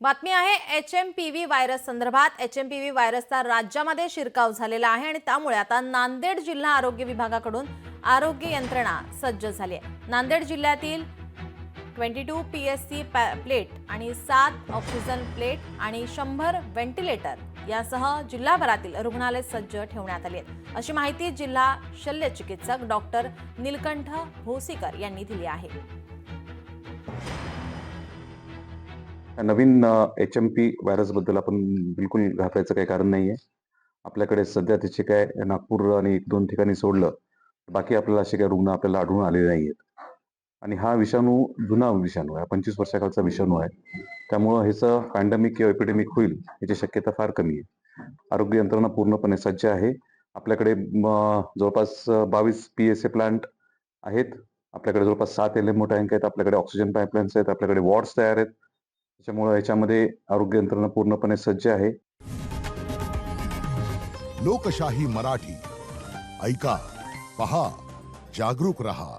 बातमी आहे HMPV virus संदर्भात। HMPV व्हायरसचा राज्यामध्ये शिरकाव झालेला आहे आणि त्यामुळे आता नांदेड जिल्हा आरोग्य विभागाकडून आरोग्य यंत्रणा सज्ज झाली आहे। नांदेड जिल्ह्यातील 22 PSC प्लेट आणि 7 ऑक्सिजन प्लेट आणि 100 व्हेंटिलेटर यासह जिल्हाभरातील रुग्णालय सज्ज ठेवण्यात आले आहेत, अशी माहिती जिल्हा शल्य चिकित्सक डॉक्टर नीलकंठ भोसीकर यांनी दिली आहे। नवीन HMP व्हायरस बद्दल आपण बिलकुल घाबरायचं काही कारण नाहीये। आपल्याकडे सध्या त्याचे काय नागपूर आणि 1-2 ठिकाणी सोडलं, बाकी आपल्याला असे काही रुग्ण आपल्याला आढळून आलेले नाहीयेत। आणि हा विषाणू जुना विषाणू आहे, 25 वर्षाखालचा विषाणू आहे। त्यामुळे ह्याचं पॅन्डेमिक किंवा एपिडेमिक होईल याची शक्यता फार कमी आहे। आरोग्य यंत्रणा पूर्णपणे सज्ज आहे। आपल्याकडे जवळपास 22 PSA प्लांट आहेत। आपल्याकडे जवळपास 7 LMO टँक आहेत। आपल्याकडे ऑक्सिजन पाईपलाईन्स आहेत। आपल्याकडे वॉर्ड्स तयार आहेत। त्याच्यामुळे याच्यामध्ये आरोग्य यंत्रणा पूर्णपणे सज्ज आहे। लोकशाही मराठी ऐका, पहा, जागरूक रहा।